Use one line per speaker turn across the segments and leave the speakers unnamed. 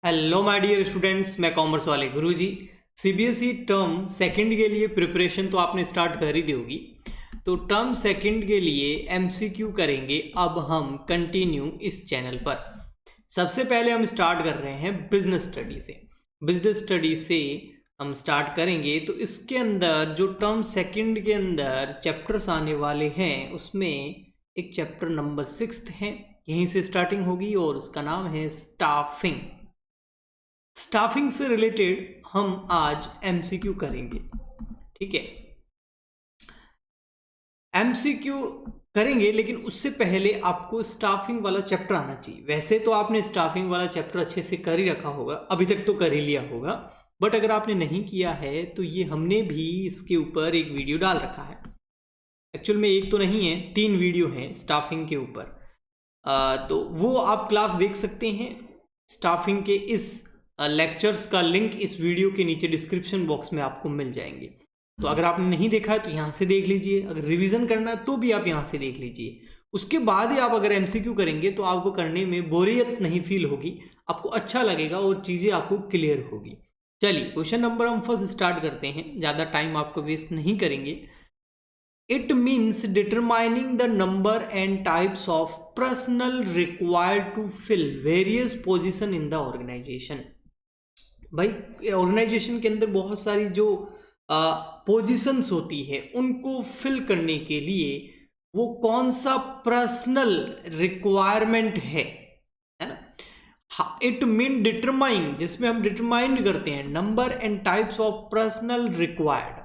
Hello my dear students, मैं commerce वाले गुरुजी। CBSE term second के लिए प्रिपरेशन तो आपने स्टार्ट कर ही दी होगी। तो टर्म सेकंड के लिए एमसीक्यू करेंगे अब हम कंटिन्यू इस चैनल पर। सबसे पहले हम स्टार्ट कर रहे हैं बिजनेस स्टडी से। बिजनेस स्टडी से हम स्टार्ट करेंगे तो इसके अंदर जो टर्म सेकंड के अंदर चैप्टर्स आने वाले हैं उसमें एक चैप्टर नंबर 6 है, यहीं से स्टार्टिंग होगी और उसका नाम है स्टाफिंग। स्टाफिंग से रिलेटेड हम आज एमसीक्यू करेंगे, ठीक है। एमसीक्यू करेंगे लेकिन उससे पहले आपको स्टाफिंग वाला चैप्टर आना चाहिए। वैसे तो आपने स्टाफिंग वाला चैप्टर अच्छे से कर ही रखा होगा, अभी तक तो कर ही लिया होगा, बट अगर आपने नहीं किया है तो ये हमने भी इसके ऊपर एक वीडियो डाल रखा है। एक्चुअल में एक तो नहीं है, 3 वीडियो हैं स्टाफिंग के ऊपर। तो वो आप क्लास देख सकते हैं। स्टाफिंग के इस लेक्चर्स का लिंक इस वीडियो के नीचे डिस्क्रिप्शन बॉक्स में आपको मिल जाएंगे। तो अगर आपने नहीं देखा है तो यहाँ से देख लीजिए, अगर रिवीजन करना है तो भी आप यहाँ से देख लीजिए। उसके बाद ही आप अगर एमसीक्यू करेंगे तो आपको करने में बोरियत नहीं फील होगी, आपको अच्छा लगेगा और चीज़ें आपको क्लियर होगी। चलिए क्वेश्चन नंबर हम फर्स्ट स्टार्ट करते हैं, ज़्यादा टाइम आपको वेस्ट नहीं करेंगे। It means determining the number and types of personnel required to fill various position in the organization। भाई ऑर्गेनाइजेशन के अंदर बहुत सारी जो पोजीशंस होती है उनको फिल करने के लिए वो कौन सा पर्सनल रिक्वायरमेंट है ना। इट मीन डिटरमाइन, जिसमें हम डिटरमाइन करते हैं number and types of personal required,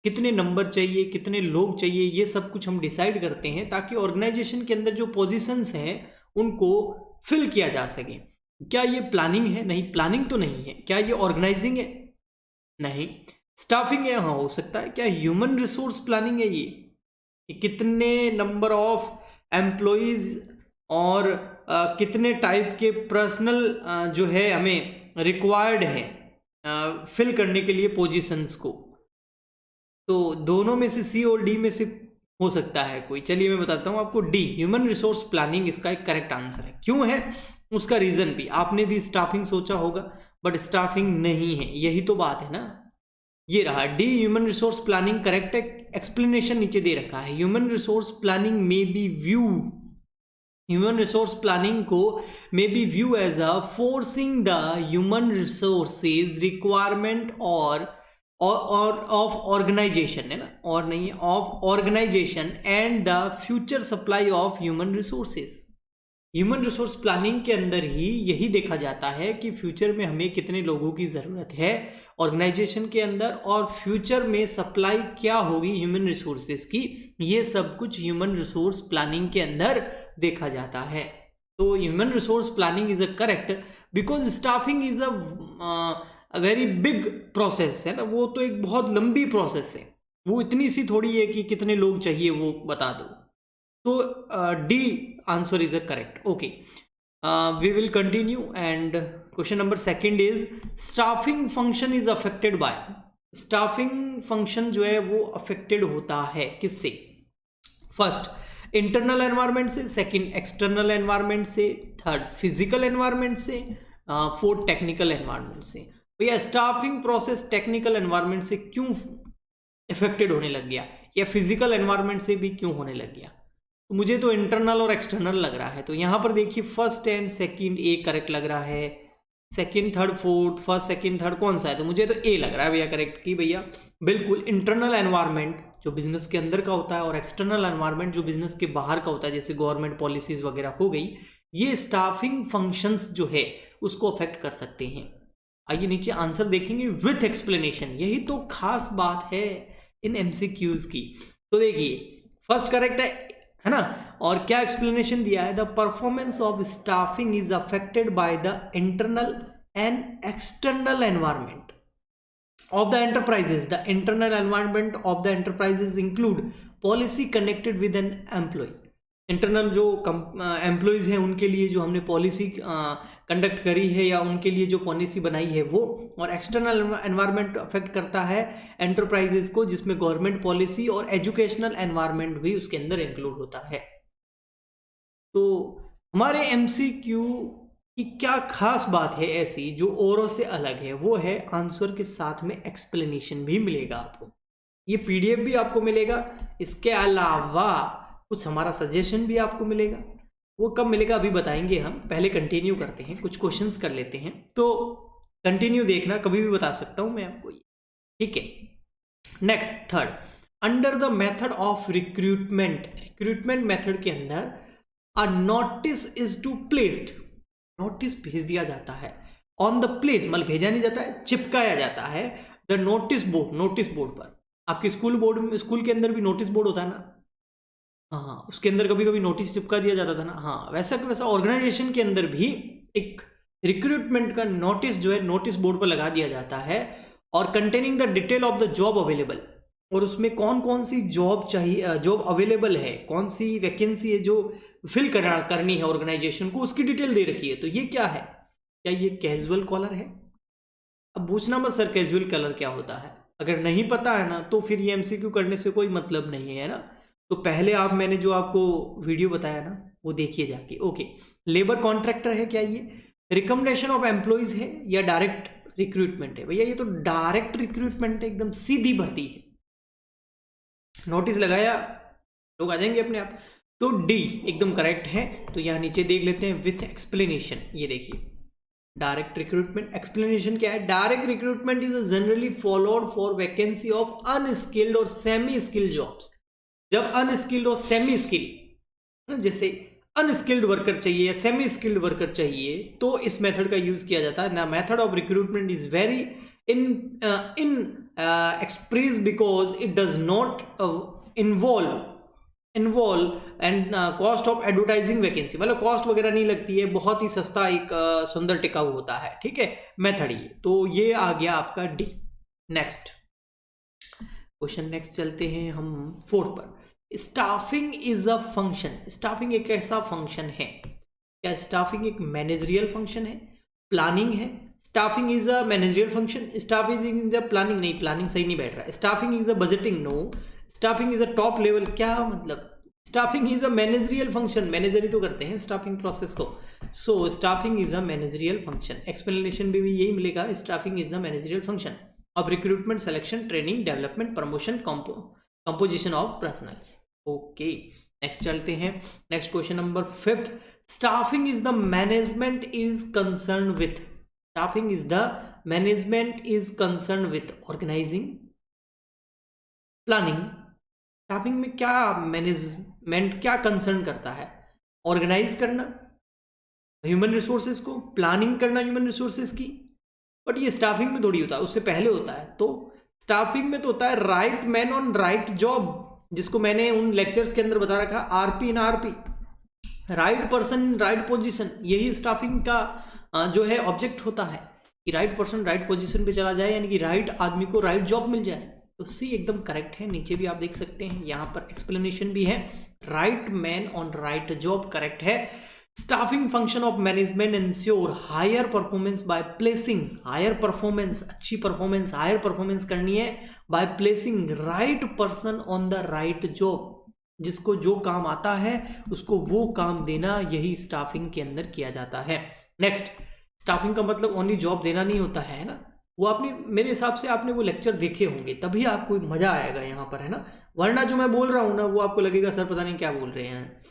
कितने नंबर चाहिए, कितने लोग चाहिए, ये सब कुछ हम डिसाइड करते हैं ताकि ऑर्गेनाइजेशन के अंदर जो पोजीशंस हैं उनको फिल किया जा सके। क्या ये प्लानिंग है? नहीं, प्लानिंग तो नहीं है। क्या ये ऑर्गेनाइजिंग है? नहीं। स्टाफिंग है? हाँ, हो सकता है। क्या ह्यूमन रिसोर्स प्लानिंग है ये कितने नंबर ऑफ एम्प्लॉइज और कितने टाइप के पर्सनल जो है हमें रिक्वायर्ड है फिल करने के लिए पोजीशंस को। तो दोनों में से सी और डी में से हो सकता है कोई। चलिए मैं बताता हूँ आपको, डी ह्यूमन रिसोर्स प्लानिंग इसका एक करेक्ट आंसर है। क्यों है उसका रीजन भी, आपने भी स्टाफिंग सोचा होगा बट स्टाफिंग नहीं है, यही तो बात है ना। ये रहा D, human resource planning correct है। एक्सप्लेनेशन नीचे दे रखा है। ह्यूमन रिसोर्स प्लानिंग में be view, human resource planning को may be view as a forcing the human resources requirement और ऑफ ऑर्गेनाइजेशन, है ना, और नहीं है, of organization and the future supply of human resources. Human resource planning के अंदर ही यही देखा जाता है कि फ्यूचर में हमें कितने लोगों की ज़रूरत है ऑर्गेनाइजेशन के अंदर और फ्यूचर में सप्लाई क्या होगी ह्यूमन रिसोर्सेज की। ये सब कुछ ह्यूमन रिसोर्स प्लानिंग के अंदर देखा जाता है। तो human resource planning is A correct because staffing is a very big process, है ना। वो तो एक बहुत लंबी प्रोसेस है, वो इतनी सी थोड़ी है कि कितने लोग चाहिए वो बता दो। तो the answer is A correct. Okay, we will continue and question number second is staffing function is affected by. Staffing function जो है वो अफेक्टेड होता है किससे? फर्स्ट इंटरनल एनवायरनमेंट से, सेकंड एक्सटर्नल एनवायरनमेंट से, थर्ड फिजिकल एनवायरनमेंट से, fourth technical environment से। भैया स्टाफिंग प्रोसेस टेक्निकल एनवायरनमेंट से क्यों इफेक्टेड होने लग गया या फिजिकल एनवायरनमेंट से भी क्यों होने लग गया? तो मुझे तो इंटरनल और एक्सटर्नल लग रहा है। तो यहाँ पर देखिए first and second A correct लग रहा है, second third fourth, first second third कौन सा है? तो मुझे तो ए लग रहा है भैया करेक्ट की। भैया बिल्कुल इंटरनल एनवायरनमेंट जो बिजनेस के अंदर का होता है और एक्सटर्नल एनवायरनमेंट जो बिजनेस के बाहर का होता है, जैसे गवर्नमेंट पॉलिसीज वगैरह हो गई, ये स्टाफिंग फंक्शंस जो है उसको अफेक्ट कर सकते हैं। आइए नीचे आंसर देखेंगे विथ एक्सप्लेनेशन, यही तो खास बात है इन एमसीक्यूज की। तो देखिए फर्स्ट करेक्ट है ना, और क्या एक्सप्लेनेशन दिया है? The performance of staffing is affected by the internal and external environment of the enterprises. The internal environment of the enterprises include policy connected with an employee. Internal जो employees हैं उनके लिए जो हमने पॉलिसी कंडक्ट करी है या उनके लिए जो पॉलिसी बनाई है वो, और एक्सटर्नल एनवायरनमेंट अफेक्ट करता है एंटरप्राइजेस को, जिसमें गवर्नमेंट पॉलिसी और एजुकेशनल एनवायरनमेंट भी उसके अंदर इंक्लूड होता है। तो हमारे एमसीक्यू कि क्या खास बात है ऐसी जो औरों से अलग है, वो है आंसर के साथ में एक्सप्लेनेशन भी मिलेगा आपको, ये पीडीएफ भी आपको मिलेगा, इसके अलावा कुछ हमारा सजेशन भी आपको मिलेगा। वो कब मिलेगा अभी बताएंगे हम, पहले कंटिन्यू करते हैं, कुछ क्वेश्चंस कर लेते हैं, तो कंटिन्यू देखना, कभी भी बता सकता हूं मैं आपको ये, ठीक है। Next third, under the method of recruitment method के अंदर a notice is to placed, notice भेज दिया जाता है ऑन द प्लेस, मतलब भेजा नहीं जाता है, चिपकाया जाता है द नोटिस बोर्ड पर। आपके स्कूल के अंदर भी नोटिस बोर्ड होता है ना, हाँ उसके अंदर कभी कभी नोटिस चिपका दिया जाता था ना, हाँ वैसा वैसा ऑर्गेनाइजेशन के अंदर भी एक रिक्रूटमेंट का नोटिस जो है नोटिस बोर्ड पर लगा दिया जाता है, और containing the detail of the job available, और उसमें कौन कौन सी जॉब चाहिए, जॉब अवेलेबल है, कौन सी वैकेंसी है जो फिल करनी है ऑर्गेनाइजेशन को, उसकी डिटेल दे रखी है। तो ये क्या है, क्या ये कैजुअल कॉलर है? अब पूछना मत सर कैजुअल कॉलर क्या होता है, अगर नहीं पता है ना तो फिर ये एमसीक्यू करने से कोई मतलब नहीं है ना। तो पहले आप, मैंने जो आपको वीडियो बताया ना वो देखिए जाके। ओके, लेबर कॉन्ट्रैक्टर है क्या ये, रिकमेंडेशन ऑफ एम्प्लॉइज है, या डायरेक्ट रिक्रूटमेंट है? भैया ये तो डायरेक्ट रिक्रूटमेंट है, एकदम सीधी भर्ती है, नोटिस लगाया लोग आ जाएंगे अपने आप। तो डी एकदम करेक्ट है। तो यहाँ नीचे देख लेते हैं विथ एक्सप्लेनेशन, ये देखिए डायरेक्ट रिक्रूटमेंट। एक्सप्लेनेशन क्या है, direct recruitment is generally followed for vacancy of unskilled और सेमी स्किल्ड जॉब्स। जब अनस्किल्ड और सेमी स्किल्ड, जैसे अनस्किल्ड वर्कर चाहिए या सेमी स्किल्ड वर्कर चाहिए, तो इस मेथड का यूज किया जाता है। The method of recruitment is very Inn Express because it does not involve and cost of advertising vacancy, मतलब कॉस्ट वगैरह नहीं लगती है, बहुत ही सस्ता एक सुंदर टिकाऊ होता है, ठीक है मेथड ये। तो ये आ गया आपका डी। नेक्स्ट क्वेश्चन, नेक्स्ट चलते हैं हम फोर्थ पर। Staffing is a function, staffing एक ऐसा फंक्शन है, क्या स्टाफिंग एक मैनेजरियल फंक्शन है, प्लानिंग है? Staffing is a managerial function, staffing is a planning, नहीं प्लानिंग सही नहीं बैठ रहा है। Staffing is a budgeting, no. Staffing is a top level, क्या मतलब? Staffing is a managerial function, manager ही तो करते हैं स्टाफिंग प्रोसेस को। So staffing is a managerial function, explanation भी यही मिलेगा, staffing is the managerial function of recruitment, selection, training, development, promotion, composition of personnels. Okay, next चलते हैं। Next question number fifth, staffing is the management is concern with, staffing is the management is concern with organizing, planning. Staffing में क्या management क्या concern करता है? Organize करना human resources को, planning करना ह्यूमन रिसोर्सेज की, बट ये स्टाफिंग में थोड़ी होता है, उससे पहले होता है। तो स्टाफिंग में तो होता है right man on right job, जिसको मैंने उन लेक्चर्स के अंदर बता रखा, RP in RP, right person in right position. यही स्टाफिंग का जो है ऑब्जेक्ट होता है कि राइट पर्सन राइट पोजीशन पे चला जाए, यानी कि राइट आदमी को राइट जॉब मिल जाए। तो सी एकदम करेक्ट है, नीचे भी आप देख सकते हैं, यहाँ पर एक्सप्लेनेशन भी है, right man on right job correct है। Staffing function of management ensure higher performance by placing, higher performance, अच्छी परफॉर्मेंस, हायर परफॉर्मेंस करनी है by placing right person on the right job, जिसको जो काम आता है उसको वो काम देना, यही स्टाफिंग के अंदर किया जाता है। नेक्स्ट, स्टाफिंग का मतलब ओनली जॉब देना नहीं होता है ना, वो आपने, मेरे हिसाब से आपने वो लेक्चर देखे होंगे, तभी आपको मजा आएगा यहाँ पर, है ना। वरना जो मैं बोल रहा हूँ ना, वो आपको लगेगा सर पता नहीं क्या बोल रहे हैं,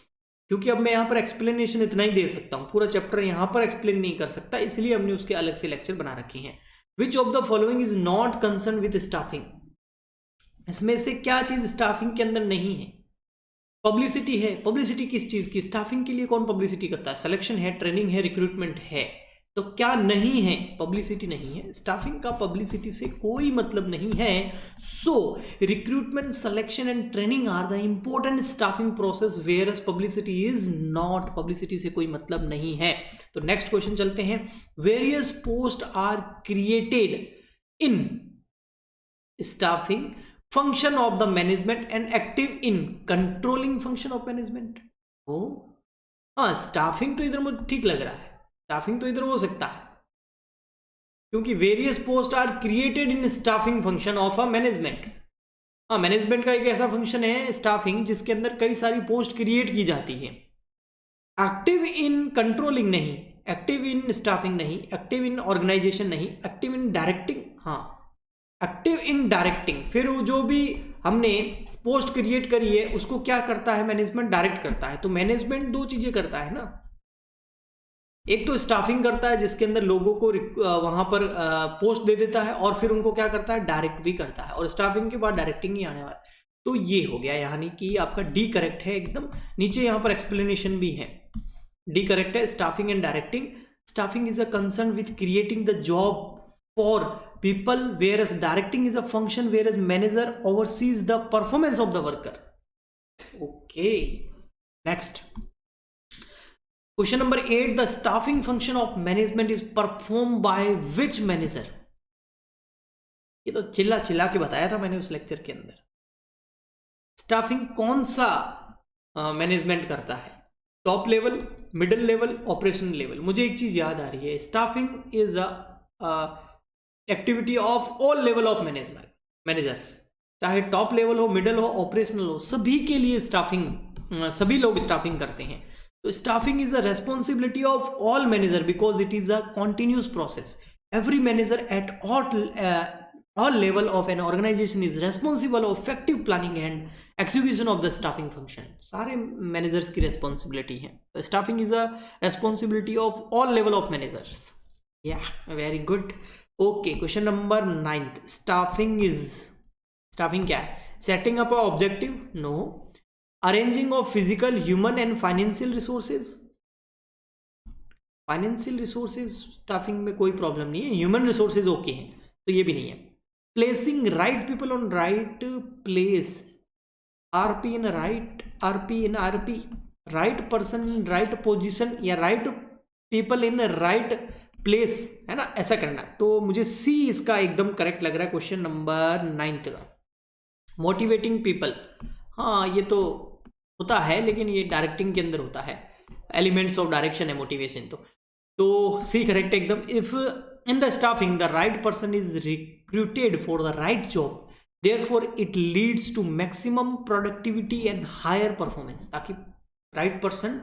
क्योंकि अब मैं यहाँ पर एक्सप्लेनेशन इतना ही दे सकता हूँ, पूरा चैप्टर यहाँ पर एक्सप्लेन नहीं कर सकता, इसलिए हमने उसके अलग से लेक्चर बना रखे हैं। Which of the following is not concern with staffing, इसमें से क्या चीज स्टाफिंग के अंदर नहीं है? पब्लिसिटी है, पब्लिसिटी किस चीज की? स्टाफिंग के लिए कौन पब्लिसिटी करता है? सिलेक्शन है, ट्रेनिंग है, रिक्रूटमेंट है। तो क्या नहीं है? पब्लिसिटी नहीं है। स्टाफिंग का पब्लिसिटी से कोई मतलब नहीं है। So recruitment, selection and training are the important staffing process whereas publicity is not, publicity से कोई मतलब नहीं है। तो नेक्स्ट क्वेश्चन चलते हैं। Various post are created in staffing function of the management and active in controlling function of management. ओ हाँ, स्टाफिंग तो इधर मुझे ठीक लग रहा है, स्टाफिंग तो इधर हो सकता है, क्योंकि various post are created in staffing function of a management. हाँ, मैनेजमेंट का एक ऐसा फंक्शन है स्टाफिंग, जिसके अंदर कई सारी पोस्ट क्रिएट की जाती है। एक्टिव इन कंट्रोलिंग नहीं, एक्टिव इन स्टाफिंग नहीं, एक्टिव इन ऑर्गेनाइजेशन नहीं, एक्टिव इन डायरेक्टिंग, हाँ एक्टिव इन डायरेक्टिंग। फिर वो जो भी हमने पोस्ट क्रिएट करी है उसको क्या करता है मैनेजमेंट, डायरेक्ट करता है। तो मैनेजमेंट दो चीजें करता है ना, एक तो स्टाफिंग करता है जिसके अंदर लोगों को वहां पर पोस्ट दे देता है, और फिर उनको क्या करता है, डायरेक्ट भी करता है, और स्टाफिंग के बाद डायरेक्टिंग ही आने वाला है। तो ये हो गया, यानी कि आपका डी करेक्ट है एकदम। नीचे यहाँ पर एक्सप्लेनेशन भी है, डी करेक्ट है। Staffing and directing, staffing is a concern with creating the job for people, whereas directing is a function whereas manager oversees the performance of the worker. Okay, next question number 8, the staffing function of management is performed by which manager? ये तो चिल्ला चिल्ला के बताया था मैंने उस lecture के अंदर। स्टाफिंग कौन सा मैनेजमेंट करता है, top level, middle level, operational level. मुझे एक चीज याद आ रही है, staffing is a activity of all level of managers, चाहे टॉप लेवल हो, मिडिल हो, ऑपरेशनल हो, सभी के लिए स्टाफिंग, सभी लोग स्टाफिंग करते हैं। तो staffing is a responsibility of all manager because it is a continuous process. Every manager eight all level of an organization is responsible of effective planning and execution of the staffing function. सारे managers की responsibility है। तो staffing is a responsibility of all level of managers. Yeah very good. Okay, question number 9, staffing क्या है? Setting up objective, no. Arranging of physical, human and financial resources. Financial resources staffing में कोई problem नहीं है, human resources okay हैं, तो ये भी नहीं है। Placing right people on right place, RP in RP, right person in right position या right people in right place, है ना, ऐसा करना है। तो मुझे सी इसका एकदम करेक्ट लग रहा है क्वेश्चन नंबर 9 का। मोटिवेटिंग पीपल, हाँ ये तो होता है लेकिन ये डायरेक्टिंग के अंदर होता है, एलिमेंट्स ऑफ डायरेक्शन है मोटिवेशन। तो सी करेक्ट एकदम। If in the staffing the right person is recruited for the right job, therefore it leads to maximum productivity and higher performance. ताकि right person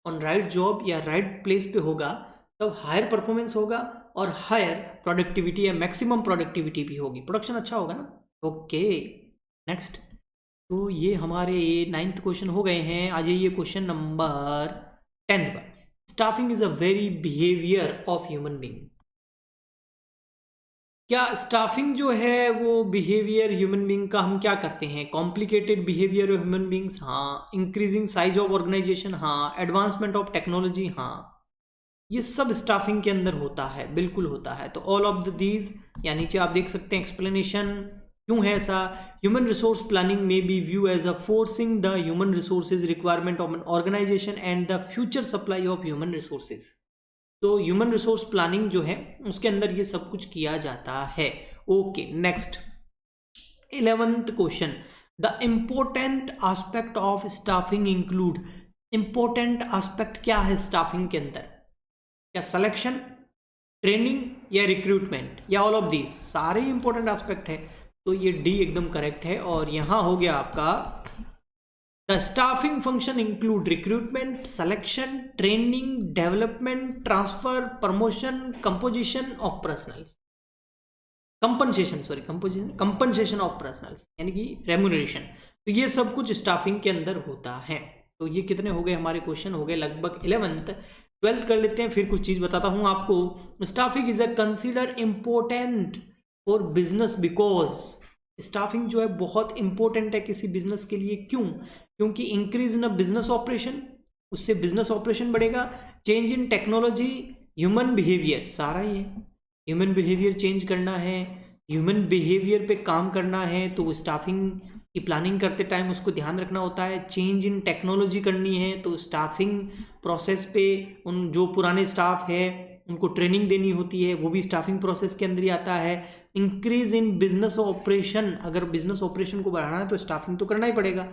on right job या right place पे होगा तब higher performance होगा और higher productivity या maximum productivity भी होगी, प्रोडक्शन अच्छा होगा ना। ओके नेक्स्ट, तो ये हमारे 9th क्वेश्चन हो गए हैं। आ जाइए क्वेश्चन नंबर 10 पर। Staffing is a very behaviour of human being. क्या स्टाफिंग जो है वो बिहेवियर ह्यूमन बीइंग का हम क्या करते हैं? Complicated behaviour of human beings, हाँ। इंक्रीजिंग साइज ऑफ ऑर्गेनाइजेशन, हाँ। एडवांसमेंट ऑफ टेक्नोलॉजी, हाँ। ये सब स्टाफिंग के अंदर होता है, बिल्कुल होता है। तो ऑल ऑफ दीज, या नीचे आप देख सकते हैं एक्सप्लेनेशन क्यों है ऐसा। ह्यूमन रिसोर्स प्लानिंग में be view as a forcing the human resources requirement of an organization and the future supply of human resources. तो ह्यूमन रिसोर्स प्लानिंग जो है उसके अंदर ये सब कुछ किया जाता है। Okay next, 11th question, the important aspect of staffing include. Important aspect क्या है स्टाफिंग के अंदर? क्या सिलेक्शन, ट्रेनिंग या रिक्रूटमेंट या ऑल ऑफ दीज? सारे इंपॉर्टेंट एस्पेक्ट है। तो ये डी एकदम करेक्ट है। और यहां हो गया आपका the staffing function include recruitment, selection, training, development, transfer, promotion, composition of personnels, compensation of personnels यानी कि रेम्यूनरेशन। तो ये सब कुछ स्टाफिंग के अंदर होता है। तो ये कितने हो गए हमारे क्वेश्चन? हो गए लगभग 11th। 12th कर लेते हैं, फिर कुछ चीज बताता हूं आपको। Staffing is a consider important for business because staffing जो है बहुत इंपॉर्टेंट है किसी बिजनेस के लिए। क्यों? क्योंकि इंक्रीज इन बिजनेस ऑपरेशन, उससे बिजनेस ऑपरेशन बढ़ेगा। Change in technology, human behaviour, सारा ही है। ह्यूमन बिहेवियर चेंज करना है, ह्यूमन बिहेवियर पे काम करना है, तो स्टाफिंग की प्लानिंग करते टाइम उसको ध्यान रखना होता है। चेंज इन टेक्नोलॉजी करनी है तो स्टाफिंग प्रोसेस पे उन जो पुराने स्टाफ है उनको ट्रेनिंग देनी होती है, वो भी स्टाफिंग प्रोसेस के अंदर ही आता है। इंक्रीज इन बिजनेस ऑपरेशन, अगर बिजनेस ऑपरेशन को बढ़ाना है तो स्टाफिंग तो करना ही पड़ेगा।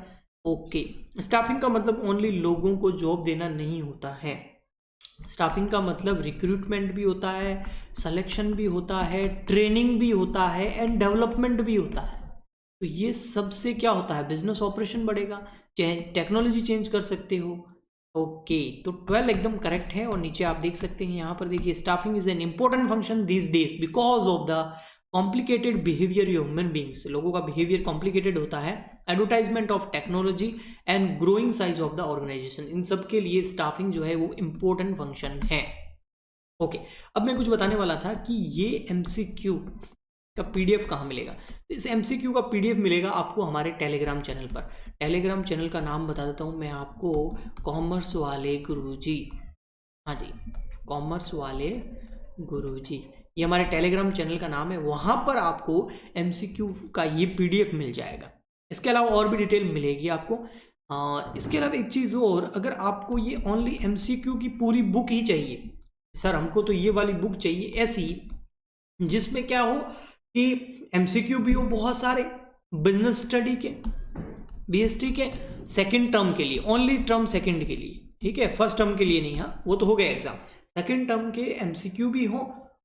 ओके, स्टाफिंग का मतलब ओनली लोगों को जॉब देना नहीं होता है। स्टाफिंग का मतलब रिक्रूटमेंट भी होता है, सिलेक्शन भी होता है, ट्रेनिंग भी होता है एंड डेवलपमेंट भी होता है। तो ये सबसे क्या होता है? बिजनेस ऑपरेशन बढ़ेगा, टेक्नोलॉजी चेंज कर सकते हो, ओके, तो 12 एकदम करेक्ट है। और नीचे आप देख सकते हैं, यहाँ पर देखिए, staffing is an important function this days because of the complicated behaviour human beings. लोगों का बिहेवियर कॉम्प्लिकेटेड होता है, advertisement of technology and growing size of the organization, इन सब के लिए स्टाफिंग जो है वो इंपॉर्टेंट फंक्शन है। ओके, अब मैं कुछ बताने वाला था कि ये एमसीक्यू का पीडीएफ कहाँ मिलेगा। इस एमसीक्यू का पीडीएफ मिलेगा आपको हमारे टेलीग्राम चैनल पर। टेलीग्राम चैनल का नाम बता देता हूँ मैं आपको, कॉमर्स वाले गुरुजी। हाँ जी, कॉमर्स वाले गुरुजी, ये हमारे टेलीग्राम चैनल का नाम है। वहाँ पर आपको एमसीक्यू का ये पीडीएफ मिल जाएगा। इसके अलावा और भी डिटेल मिलेगी आपको। इसके अलावा एक चीज़ और, अगर आपको ये ओनली एमसीक्यू की पूरी बुक ही चाहिए, सर हमको तो ये वाली बुक चाहिए ऐसी जिसमें क्या हो कि एमसीक्यू भी हो बहुत सारे, बिजनेस स्टडी के, बीएसटी के सेकंड टर्म के लिए, ओनली टर्म सेकंड के लिए, ठीक है, फर्स्ट टर्म के लिए नहीं, हाँ वो तो हो गया एग्जाम। सेकंड टर्म के एमसीक्यू भी हो,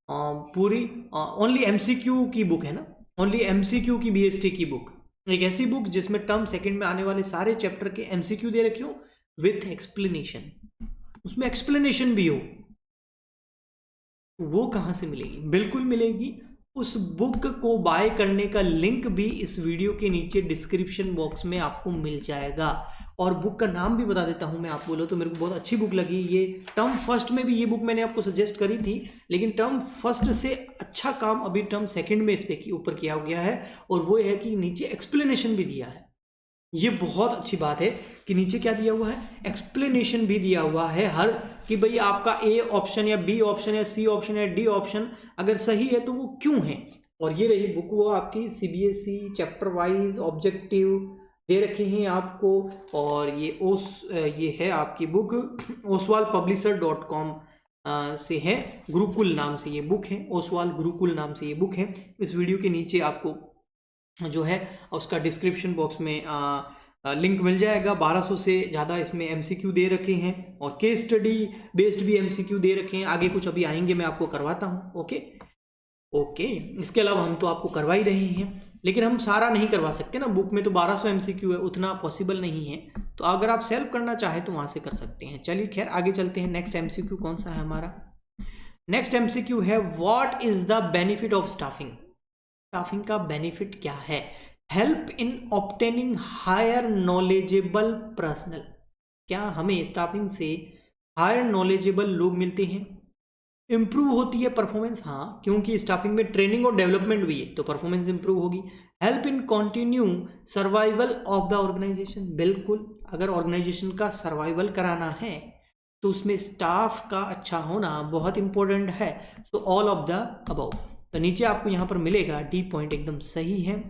पूरी ओनली एमसीक्यू की बुक है ना, ओनली एमसीक्यू की बीएसटी की बुक, एक ऐसी बुक जिसमें टर्म सेकंड में आने वाले सारे चैप्टर के एमसीक्यू दे रखे हो विथ एक्सप्लेनेशन, उसमें एक्सप्लेनेशन भी हो। वो कहाँ से मिलेगी? बिल्कुल मिलेगी। उस बुक को बाय करने का लिंक भी इस वीडियो के नीचे डिस्क्रिप्शन बॉक्स में आपको मिल जाएगा। और बुक का नाम भी बता देता हूँ मैं, आप बोलो तो मेरे को बहुत अच्छी बुक लगी ये। टर्म फर्स्ट में भी ये बुक मैंने आपको सजेस्ट करी थी, लेकिन टर्म फर्स्ट से अच्छा काम अभी टर्म सेकंड में इस पे ऊपर किया गया है, और वो है कि नीचे एक्सप्लेनेशन भी दिया है। ये बहुत अच्छी बात है कि नीचे क्या दिया हुआ है, एक्सप्लेनेशन भी दिया हुआ है हर, कि भाई आपका ए ऑप्शन या बी ऑप्शन या सी ऑप्शन या डी ऑप्शन अगर सही है तो वो क्यों है। और ये रही बुक, वो आपकी सीबीएसई चैप्टर वाइज ऑब्जेक्टिव दे रखे हैं आपको। और ये है आपकी बुक oswalpublisher.com से है, गुरुकुल नाम से ये बुक है, ओसवाल गुरुकुल नाम से ये बुक है। इस वीडियो के नीचे आपको जो है उसका डिस्क्रिप्शन बॉक्स में लिंक मिल जाएगा। 1200 से ज़्यादा इसमें एमसीक्यू दे रखे हैं, और केस स्टडी बेस्ड भी एमसीक्यू दे रखे हैं। आगे कुछ अभी आएंगे, मैं आपको करवाता हूँ। ओके, इसके अलावा हम तो आपको करवा ही रहे हैं, लेकिन हम सारा नहीं करवा सकते ना, बुक में तो 1200 एमसीक्यू है, उतना पॉसिबल नहीं है। तो अगर आप सेल्फ करना चाहे तो वहाँ से कर सकते हैं। चलिए खैर आगे चलते हैं। नेक्स्ट एमसीक्यू कौन सा है हमारा? नेक्स्ट एमसीक्यू है, what is the benefit of staffing? Staffing का बेनिफिट क्या है? Help in obtaining higher knowledgeable personal. क्या हमें स्टाफिंग से हायर नॉलेजेबल लोग मिलते हैं? इंप्रूव होती है परफॉर्मेंस, हाँ, क्योंकि स्टाफिंग में ट्रेनिंग और डेवलपमेंट भी है तो परफॉर्मेंस इंप्रूव होगी। Help in continue survival of the organization, बिल्कुल, अगर ऑर्गेनाइजेशन का सर्वाइवल कराना है तो उसमें स्टाफ का अच्छा होना बहुत इंपॉर्टेंट है। So all of the above. तो नीचे आपको यहाँ पर मिलेगा, डी पॉइंट एकदम सही है,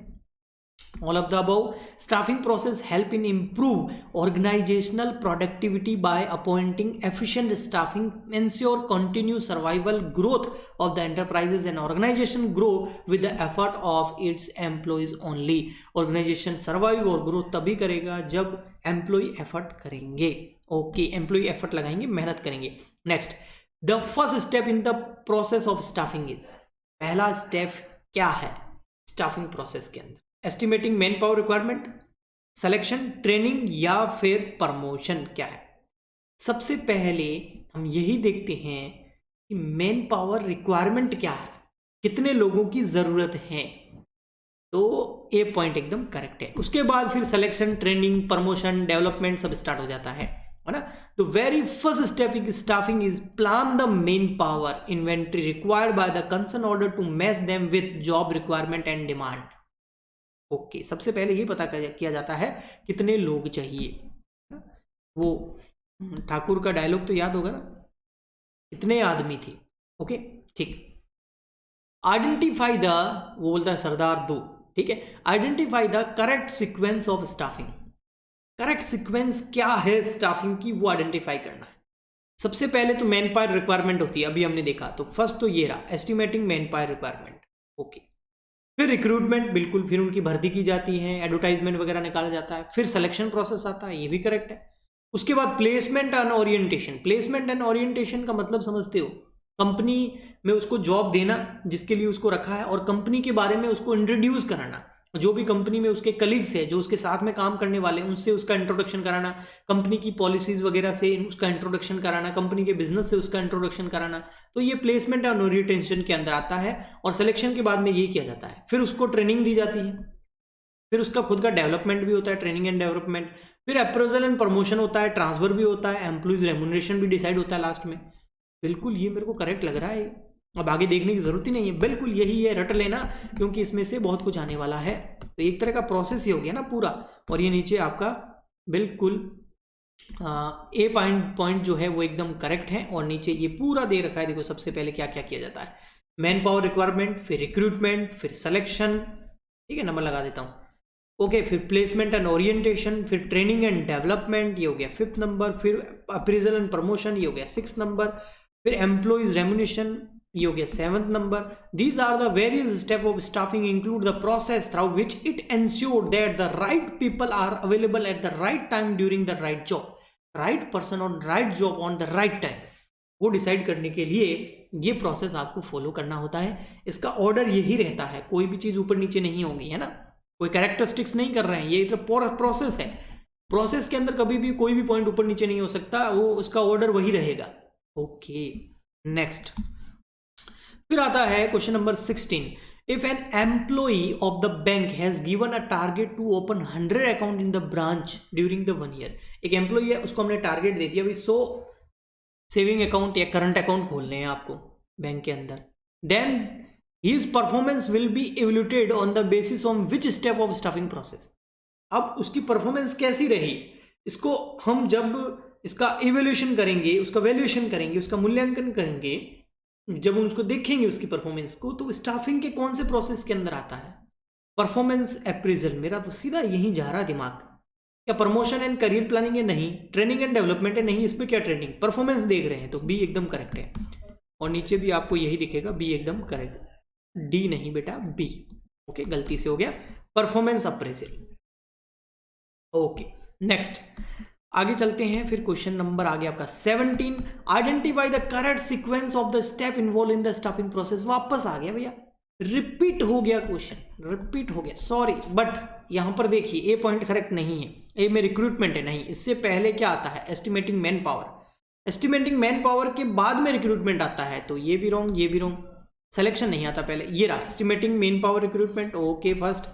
all of the above. Staffing process help in improve organizational productivity by appointing efficient staffing, ensure continue survival growth of the enterprises and organization grow with the effort of its employees only. Organization survive और growth तभी करेगा जब employ effort करेंगे। Okay, employ effort लगाएंगे, मेहनत करेंगे। Next, the first step in the process of staffing is, पहला step क्या है स्टाफिंग प्रोसेस के अंदर? Estimating man power requirement, selection, training या फिर प्रमोशन, क्या है? सबसे पहले हम यही देखते हैं कि मैन पावर रिक्वायरमेंट क्या है, कितने लोगों की जरूरत है। तो ए पॉइंट एकदम करेक्ट है। उसके बाद फिर सिलेक्शन, ट्रेनिंग, प्रमोशन, डेवलपमेंट सब स्टार्ट हो जाता है ना। तो very first step in staffing is plan the manpower inventory required by the concern order to match them with job requirement and demand. Okay, सबसे पहले ये पता किया जाता है कितने लोग चाहिए। वो ठाकुर का डायलॉग तो याद होगा ना, कितने आदमी थे। ओके ठीक, आइडेंटिफाई द, वो बोलता है सरदार दो, ठीक है, identify the correct sequence of staffing. Correct sequence क्या है स्टाफिंग की, वो आइडेंटिफाई करना है। सबसे पहले तो मैन पावर रिक्वायरमेंट होती है, अभी हमने देखा, तो फर्स्ट तो ये रहा, estimating man power requirement. Okay, फिर रिक्रूटमेंट, बिल्कुल, फिर उनकी भर्ती की जाती है, एडवर्टाइजमेंट वगैरह निकाला जाता है, फिर सिलेक्शन प्रोसेस आता है, ये भी करेक्ट है। उसके बाद placement and orientation. Placement and orientation का मतलब समझते हो, कंपनी में उसको जॉब देना जिसके लिए उसको रखा है, और कंपनी के बारे में उसको इंट्रोड्यूस कराना, जो भी कंपनी में उसके कलीग्स है, जो उसके साथ में काम करने वाले, उनसे उसका इंट्रोडक्शन कराना, कंपनी की पॉलिसीज वगैरह से उसका इंट्रोडक्शन कराना, कंपनी के बिजनेस से उसका इंट्रोडक्शन कराना। तो ये प्लेसमेंट एंड ओरिएंटेशन के अंदर आता है और सिलेक्शन के बाद में ये किया जाता है। फिर उसको ट्रेनिंग दी जाती है, फिर उसका खुद का डेवलपमेंट भी होता है, ट्रेनिंग एंड डेवलपमेंट, फिर अप्रेजल एंड प्रमोशन होता है, ट्रांसफर भी होता है, एम्प्लॉइज रेम्यूनरेशन भी डिसाइड होता है लास्ट में। बिल्कुल ये मेरे को करेक्ट लग रहा है, अब आगे देखने की जरूरत ही नहीं है, बिल्कुल यही है, रट लेना, क्योंकि इसमें से बहुत कुछ आने वाला है। तो एक तरह का प्रोसेस ही हो गया ना पूरा। और ये नीचे आपका बिल्कुल ए पॉइंट जो है वो एकदम करेक्ट है, और नीचे ये पूरा दे रखा है। देखो सबसे पहले क्या क्या किया जाता है, मैन पावर रिक्वायरमेंट, फिर रिक्रूटमेंट, फिर सिलेक्शन, ठीक है, नंबर लगा देता हूँ, ओके, फिर प्लेसमेंट एंड ओरिएंटेशन, फिर ट्रेनिंग एंड डेवलपमेंट, ये हो गया 5th नंबर, फिर अप्रेजल एंड प्रमोशन, ये हो गया 6th नंबर, फिर एम्प्लॉइज रेम्यूनरेशन, ये हो गया 7th नंबर। These are the various step of staffing include the process through which it ensure that the right people are available at the right time during the right job, right person on right job on the right time, वो decide करने के लिए ये process आपको follow करना होता है। इसका ऑर्डर यही रहता है, कोई भी चीज ऊपर नीचे नहीं होगी, है ना, कोई कैरेक्टरिस्टिक्स नहीं कर रहे हैं, ये तो प्रोसेस है। प्रोसेस के अंदर कभी भी कोई भी पॉइंट ऊपर नीचे नहीं हो सकता, वो उसका ऑर्डर वही रहेगा। ओके, नेक्स्ट फिर आता है question number 16। If an employee of the bank has given a target to open 100 account in the branch during the 1 year, एक एम्प्लॉई है, उसको हमने टारगेट दे दिया भाई 100 सेविंग अकाउंट या करंट अकाउंट खोलने हैं आपको बैंक के अंदर, then his performance will be evaluated on the basis on which step of staffing process। अब उसकी परफॉर्मेंस कैसी रही, इसको हम जब इसका इवेल्यूशन करेंगे, उसका वैल्यूएशन करेंगे, उसका मूल्यांकन करेंगे, जब उसको देखेंगे उसकी परफॉर्मेंस को, तो स्टाफिंग के कौन से प्रोसेस के अंदर आता है, परफॉर्मेंस अप्रेजल। मेरा तो सीधा यहीं जा रहा दिमाग, क्या प्रमोशन एंड करियर प्लानिंग है, नहीं, ट्रेनिंग एंड डेवलपमेंट है, नहीं, इस पर क्या ट्रेनिंग, परफॉर्मेंस देख रहे हैं, तो बी एकदम करेक्ट है। और नीचे भी आपको यही दिखेगा, बी एकदम करेक्ट, डी नहीं बेटा, बी, ओके, गलती से हो गया, परफॉर्मेंस अप्रेजल। ओके, नेक्स्ट आगे चलते हैं, फिर क्वेश्चन नंबर आ गया आपका 17। Identify the correct sequence of the step involve in the staffing process. वापस आ गया भैया, रिपीट हो गया क्वेश्चन, रिपीट हो गया, सॉरी, बट यहां पर देखिए ए पॉइंट करेक्ट नहीं है, ए में रिक्रूटमेंट है, नहीं, इससे पहले क्या आता है, estimating man power, estimating man power के बाद में रिक्रूटमेंट आता है, तो ये भी रॉन्ग, ये भी रॉन्ग, सिलेक्शन नहीं आता पहले, ये रहा estimating man power recruitment, okay first,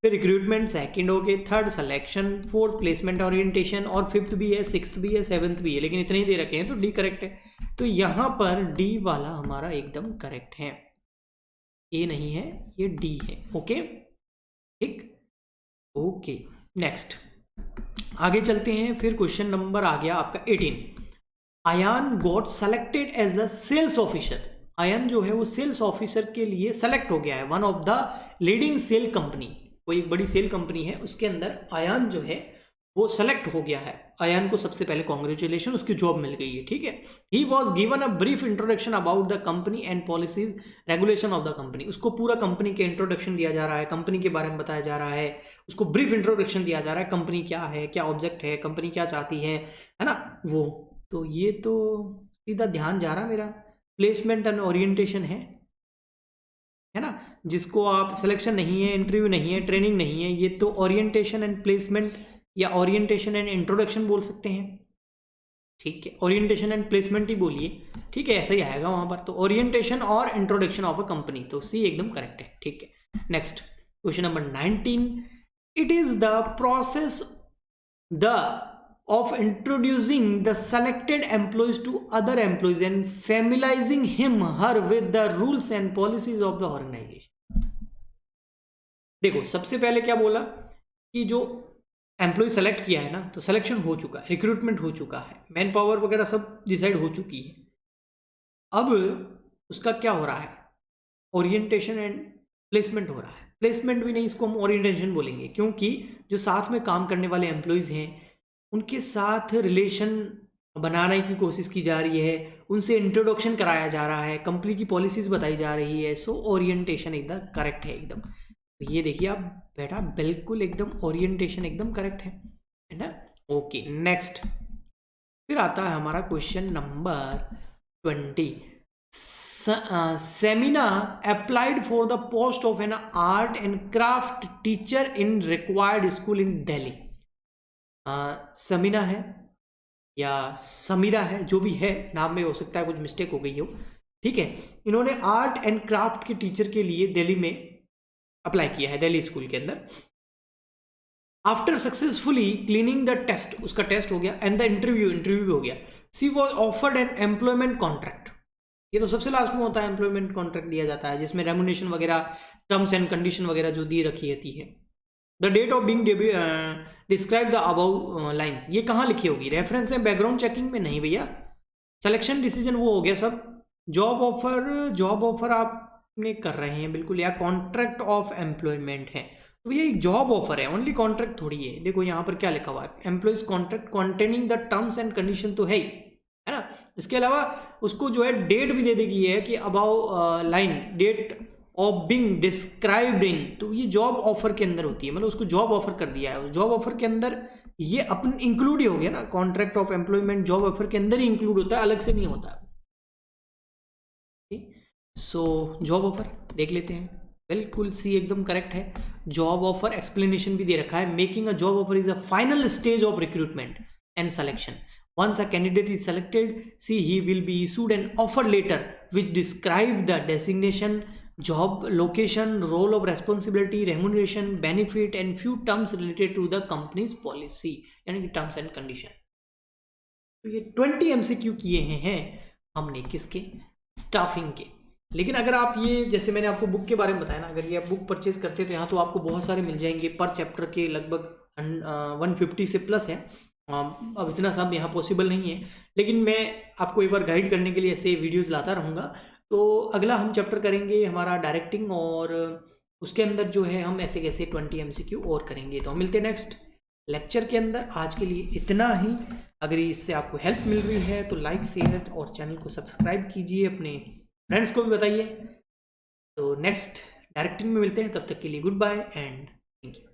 फिर recruitment second, okay, third selection, fourth placement orientation, और 5th भी है, 6th भी है, 7th भी है, लेकिन इतने ही दे रखे हैं तो डी करेक्ट है। तो यहां पर डी वाला हमारा एकदम करेक्ट है, ए नहीं है, ये डी है, ओके, ठीक, ओके, नेक्स्ट आगे चलते हैं, फिर क्वेश्चन नंबर आ गया आपका 18। Ayaan got selected as a sales officer, Ayan जो है वो सेल्स ऑफिसर के लिए सेलेक्ट हो गया है, one of the leading sale company, कोई एक बड़ी सेल कंपनी है, उसके अंदर अयन जो है वो सेलेक्ट हो गया है। अयन को सबसे पहले कॉन्ग्रेचुलेशन, उसकी जॉब मिल गई है, ठीक है। He was given a brief introduction about the company and policies regulation of the company, उसको पूरा कंपनी के इंट्रोडक्शन दिया जा रहा है, कंपनी के बारे में बताया जा रहा है, उसको ब्रीफ इंट्रोडक्शन दिया जा रहा है, कंपनी क्या है, क्या ऑब्जेक्ट है, कंपनी क्या चाहती है ना वो। तो ये तो सीधा ध्यान जा रहा मेरा, प्लेसमेंट एंड ओरिएंटेशन है ना, जिसको आप सिलेक्शन नहीं है, इंटरव्यू नहीं है, ट्रेनिंग नहीं है, ये तो ओरिएंटेशन एंड प्लेसमेंट या ओरिएंटेशन एंड इंट्रोडक्शन बोल सकते हैं, ठीक है, ओरिएंटेशन एंड प्लेसमेंट ही बोलिए, ठीक है, ऐसा ही आएगा वहां पर, तो ओरिएंटेशन और इंट्रोडक्शन ऑफ अ कंपनी, तो सी एकदम करेक्ट है, ठीक है। Next question number 19। It is the process the of introducing the selected employees to other employees and familiarizing her with the rules and policies of the organization। देखो सबसे पहले क्या बोला कि जो एम्प्लॉय सेलेक्ट किया है ना, तो सिलेक्शन हो चुका है, रिक्रूटमेंट हो चुका है, मैन पावर वगैरह सब डिसाइड हो चुकी है, अब उसका क्या हो रहा है, ओरिएंटेशन एंड प्लेसमेंट हो रहा है। प्लेसमेंट भी नहीं, इसको हम ओरिएंटेशन बोलेंगे, क्योंकि जो साथ में काम करने वाले एम्प्लॉयज हैं उनके साथ रिलेशन बनाने की कोशिश की जा रही है, उनसे इंट्रोडक्शन कराया जा रहा है, कंपनी की पॉलिसीज बताई जा रही है, सो ओरिएंटेशन एकदम करेक्ट है एकदम। तो ये देखिए आप बेटा, बिल्कुल एकदम ओरिएंटेशन एकदम करेक्ट है ना। ओके, नेक्स्ट फिर आता है हमारा question number 20। Samina applied for the post of an art and craft teacher in required school in Delhi. Samina है या समीरा है, जो भी है, नाम में हो सकता है कुछ मिस्टेक हो गई हो, ठीक है। इन्होंने आर्ट एंड क्राफ्ट के टीचर के लिए दिल्ली में अप्लाई किया है, दिल्ली स्कूल के अंदर। After successfully cleaning the test, उसका टेस्ट हो गया, एंड द इंटरव्यू भी हो गया। She was offered an employment contract. ये तो सबसे लास्ट में होता है, एम्प्लॉयमेंट कॉन्ट्रैक्ट दिया जाता है जिसमें रेमुनेशन वगैरह, टर्म्स एंड कंडीशन वगैरह जो दी रखी होती है। The date of being describe the above lines, ये कहाँ लिखी होगी? रेफरेंस है बैकग्राउंड चेकिंग में? नहीं भैया, सिलेक्शन डिसीजन वो हो गया सब। जॉब ऑफर आपने कर रहे हैं बिल्कुल, या कॉन्ट्रैक्ट ऑफ एम्प्लॉयमेंट है, तो भैया एक जॉब ऑफर है, ओनली कॉन्ट्रैक्ट थोड़ी है। देखो यहाँ पर क्या लिखा हुआ है, employees contract containing the terms and condition तो है ही, है ना। इसके अलावा उसको जो है डेट भी दे देगी है कि above line date of being describing, तो ये जॉब ऑफर के अंदर होती है, मतलब उसको जॉब ऑफर कर दिया है। जॉब ऑफर के अंदर ये अपन इंक्लूड ही हो गया ना, contract of employment job offer के अंदर ही इंक्लूड होता है, अलग से नहीं होता। सो जॉब ऑफर देख लेते हैं, बिल्कुल सी एकदम करेक्ट है। जॉब ऑफर एक्सप्लेनेशन भी दे रखा है, making a job offer is a final stage of recruitment and selection. Once a candidate is selected, he will be issued an offer letter which describe the designation, job location, role of responsibility, remuneration, benefit and few terms related to the company's policy, यानी कि terms and condition। तो ये 20 MCQ किए हैं हमने किसके? Staffing के। लेकिन अगर आप ये, जैसे मैंने आपको बुक के बारे में बताया ना, अगर ये आप बुक परचेज करते हैं तो यहाँ तो आपको बहुत सारे मिल जाएंगे, पर चैप्टर के लगभग 150 से प्लस है। अब इतना सब यहाँ पॉसिबल नहीं है, लेकिन मैं आपको एक बार गाइड करने के लिए ऐसे वीडियोस लाता रहूँगा। तो अगला हम चैप्टर करेंगे हमारा डायरेक्टिंग, और उसके अंदर जो है हम ऐसे कैसे 20 MCQ और करेंगे। तो हम मिलते हैं नेक्स्ट लेक्चर के अंदर। आज के लिए इतना ही। अगर इससे आपको हेल्प मिल रही है तो लाइक, शेयर और चैनल को सब्सक्राइब कीजिए, अपने फ्रेंड्स को भी बताइए। तो नेक्स्ट डायरेक्टिंग में मिलते हैं, तब तक के लिए goodbye and thank you.